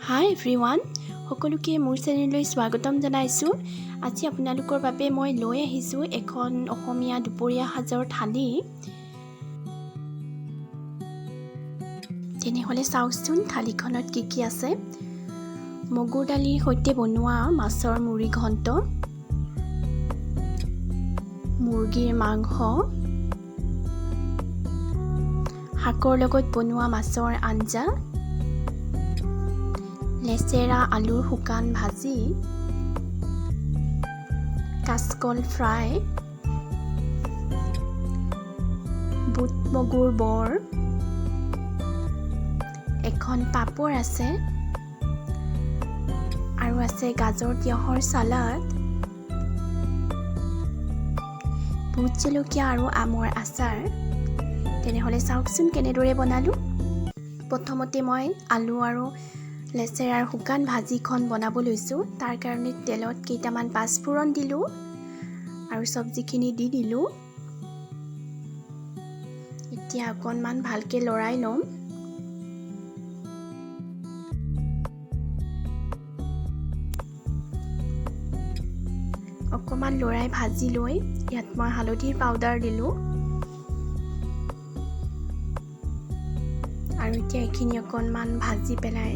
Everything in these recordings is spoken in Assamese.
হাই এভৰিৱান, সকলোকে মোৰ চেনেললৈ স্বাগতম জনাইছোঁ। আজি আপোনালোকৰ বাবে মই লৈ আহিছোঁ এখন অসমীয়া দুপৰীয়া সাজৰ থালি। তেনেহ'লে চাওকচোন থালিখনত কি কি আছে। মগুৰ দালিৰ সৈতে বনোৱা মাছৰ মুড়ি ঘণ্ট, মুৰ্গীৰ মাংস, শাকৰ লগত বনোৱা মাছৰ আঞ্জা, লেচেৰা আলুৰ শুকান ভাজি, কাচকল ফ্ৰাই, বুট মগুৰ বৰ, এখন পাপৰ আছে আৰু আছে গাজৰ তিয়হৰ চালাড, ভোট জলকীয়া আৰু আমৰ আচাৰ। তেনেহ'লে চাওকচোন কেনেদৰে বনালোঁ। প্ৰথমতে মই আলু আৰু লেচেৰাৰ শুকান ভাজিখন বনাব লৈছোঁ। তাৰ কাৰণে তেলত কেইটামান পাঁচফোৰণ দিলোঁ আৰু চব্জিখিনি দি দিলোঁ। এতিয়া অকণমান ভালকৈ লৰাই ল'ম। অকণমান লৰাই ভাজি লৈ ইয়াত মই হালধিৰ পাউডাৰ দিলোঁ আৰু এতিয়া এইখিনি অকণমান ভাজি পেলাই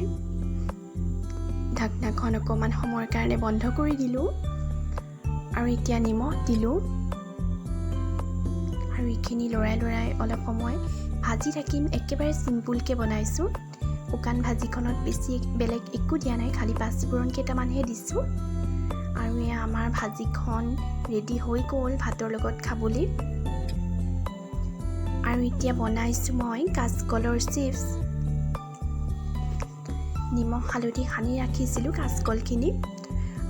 ঢাকনাখন অকণমান সময়ৰ কাৰণে বন্ধ কৰি দিলোঁ আৰু এতিয়া নিমখ দিলোঁ আৰু এইখিনি লৰাই অলপ সময় ভাজি থাকিম। একেবাৰে চিম্পুলকৈ বনাইছোঁ। শুকান ভাজিখনত বেছি বেলেগ একো দিয়া নাই, খালি পাঁচফোৰণ কেইটামানহে দিছোঁ আৰু এয়া আমাৰ ভাজিখন ৰেডি হৈ গ'ল ভাতৰ লগত খাবলৈ। আৰু এতিয়া বনাইছোঁ মই কাচকলৰ চিপছ। নিমখ হালধি সানি ৰাখিছিলোঁ কাচকলখিনি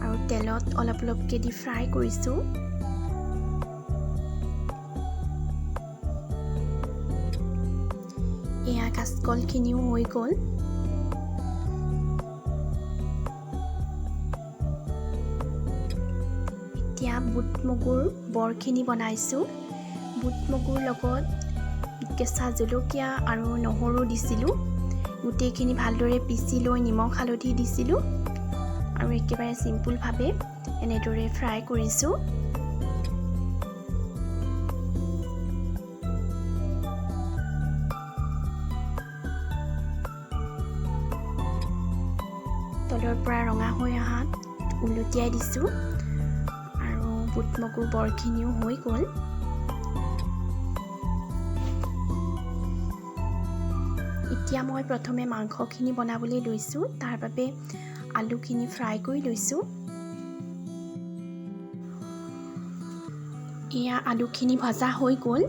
আৰু তেলত অলপ অলপকৈ দি ফ্ৰাই কৰিছোঁ। এয়া কাচকলখিনিও হৈ গ'ল। এতিয়া বুট মগুৰ বৰখিনি বনাইছোঁ। বুট মগুৰ লগত কেঁচা জলকীয়া আৰু নহৰু দিছিলোঁ। গোটেইখিনি ভালদৰে পিচি লৈ নিমখ হালধি দিছিলোঁ আৰু একেবাৰে চিম্পুলভাৱে এনেদৰে ফ্ৰাই কৰিছোঁ। তলৰ পৰা ৰঙা হৈ অহাত উলটিয়াই দিছোঁ আৰু বুট মগুৰ বৰখিনিও হৈ গ'ল। এতিয়া মই প্ৰথমে মাংসখিনি বনাবলৈ লৈছোঁ। তাৰ বাবে আলুখিনি ফ্ৰাই কৰি লৈছোঁ। এয়া আলুখিনি ভজা হৈ গ'ল।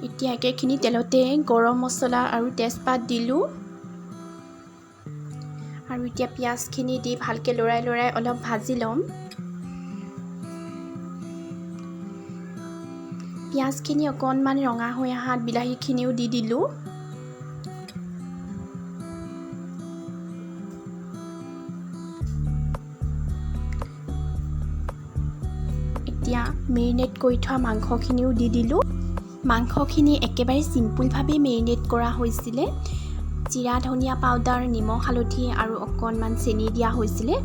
এতিয়া একেখিনি তেলতে গৰম মছলা আৰু তেজপাত দিলোঁ আৰু এতিয়া পিঁয়াজখিনি দি ভালকৈ লৰাই অলপ ভাজি ল'ম। পিঁয়াজখিনি অকণমান ৰঙা হৈ অহাত বিলাহীখিনিও দি দিলোঁ। এতিয়া মেৰিনেট কৰি থোৱা মাংসখিনিও দি দিলোঁ। মাংসখিনি একেবাৰে চিম্পুলভাৱে মেৰিনেট কৰা হৈছিলে। জিৰা ধনিয়া পাউডাৰ, নিমখ হালধি আৰু অকণমান চেনি দিয়া হৈছিলে।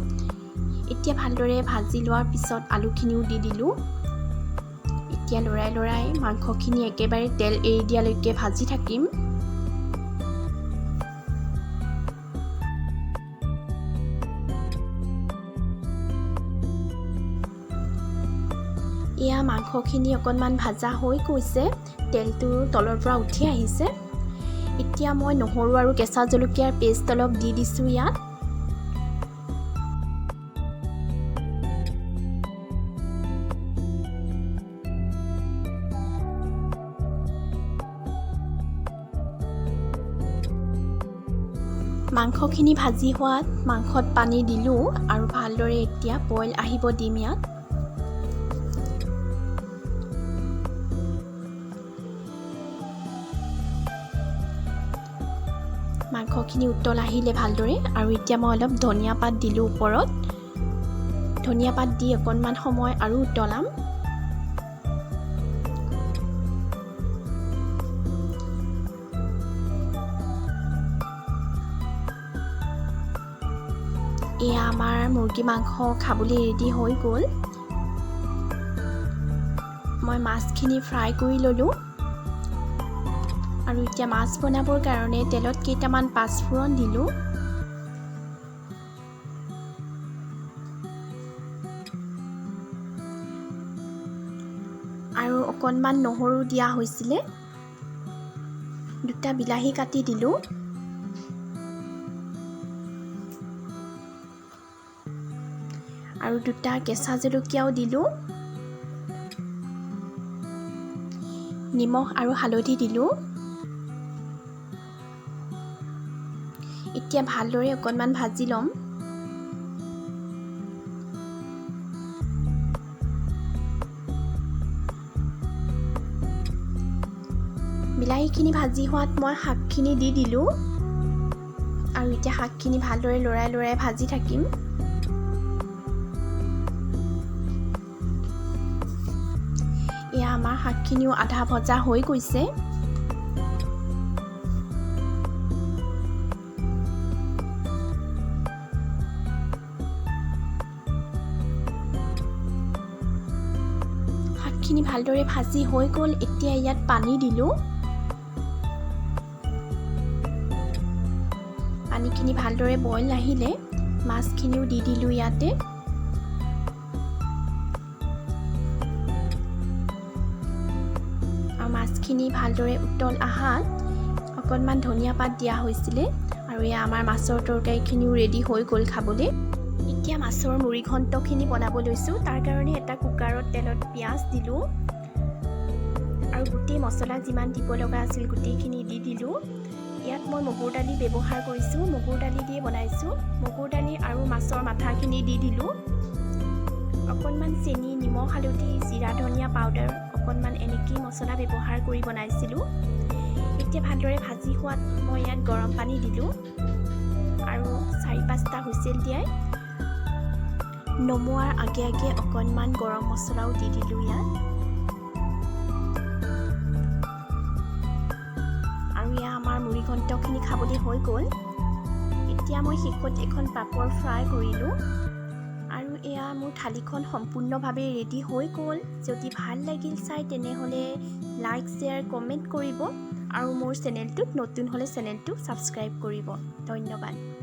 এতিয়া ভালদৰে ভাজি লোৱাৰ পিছত আলুখিনিও দি দিলোঁ। এতিয়া লৰাই মাংসখিনি একেবাৰে তেল এৰি দিয়ালৈকে ভাজি থাকিম। এয়া মাংসখিনি অকণমান ভাজা হৈ গৈছে, তেলটো তলৰ পৰা উঠি আহিছে। এতিয়া মই নহৰু আৰু কেঁচা জলকীয়াৰ পেষ্ট অলপ দি দিছোঁ ইয়াত। মাংসখিনি ভাজি হোৱাত মাংসত পানী দিলোঁ আৰু ভালদৰে এতিয়া বইল আহিব দিম ইয়াত। মাংসখিনি উতল আহিলে ভালদৰে আৰু এতিয়া মই অলপ ধনিয়া পাত দিলোঁ ওপৰত। ধনিয়া পাত দি অকণমান সময় আৰু উতলাম। এয়া আমাৰ মুৰ্গী মাংস খাবলৈ ৰেডি হৈ গ'ল। মই মাছখিনি ফ্ৰাই কৰি ল'লোঁ আৰু এতিয়া মাছ বনাবৰ কাৰণে তেলত কেইটামান পাঁচফোৰণ দিলোঁ। আৰু অকণমান নহৰু দিয়া হৈছিলে। দুটা বিলাহী কাটি দিলোঁ। আৰু দুটা কেঁচা জলকীয়াও দিলোঁ। নিমখ আৰু হালধি দিলোঁ। এতিয়া ভালদৰে অকণমান ভাজি ল'ম। বিলাহীখিনি ভাজি হোৱাত মই শাকখিনি দি দিলোঁ আৰু এতিয়া শাকখিনি ভালদৰে লৰাই ভাজি থাকিম। এয়া আমাৰ শাকখিনিও আধা ভজা হৈ গৈছে। শাকখিনি ভালদৰে ভাজি হৈ গ'ল। এতিয়া ইয়াত পানী দিলোঁ। পানীখিনি ভালদৰে বইল আহিলে মাছখিনিও দি দিলোঁ ইয়াতে। আৰু মাছখিনি ভালদৰে উতল আহাত অকণমান ধনিয়া পাত দিয়া হৈছিলে। আৰু এয়া আমাৰ মাছৰ তৰকাৰীখিনিও ৰেডি হৈ গ'ল খাবলৈ। এতিয়া মাছৰ মুড়ি ঘণ্টখিনি বনাব লৈছোঁ। তাৰ কাৰণে এটা কুকাৰত তেলত পিঁয়াজ দিলোঁ আৰু গোটেই মছলা যিমান দিব লগা আছিল গোটেইখিনি দি দিলোঁ। ইয়াত মই মগুৰ দালি ব্যৱহাৰ কৰিছোঁ। মগুৰ দালি দিয়ে বনাইছোঁ। মগুৰ দালি আৰু মাছৰ মাথাখিনি দি দিলোঁ। অকণমান চেনি, নিমখ, হালধি, জিৰা, ধনিয়া পাউডাৰ অকণমান এনেকেই মছলা ব্যৱহাৰ কৰি বনাইছিলোঁ। এতিয়া ভালদৰে ভাজি হোৱাত মই ইয়াত গৰম পানী দিলোঁ আৰু 4-5টা হুইচেল দিয়াই নমোৱাৰ আগে অকণমান গৰম মছলাও দি দিলোঁ ইয়াত। আৰু এয়া আমাৰ মুড়ি ঘণ্টখিনি খাবলৈ হৈ গ'ল। এতিয়া মই শেষত এখন পাপৰ ফ্ৰাই কৰিলোঁ আৰু এয়া মোৰ থালিখন সম্পূৰ্ণভাৱে ৰেডি হৈ গ'ল। যদি ভাল লাগিল চাই তেনেহ'লে লাইক, শ্বেয়াৰ, কমেণ্ট কৰিব আৰু মোৰ চেনেলটোত নতুন হ'লে চেনেলটো ছাবস্ক্ৰাইব কৰিব। ধন্যবাদ।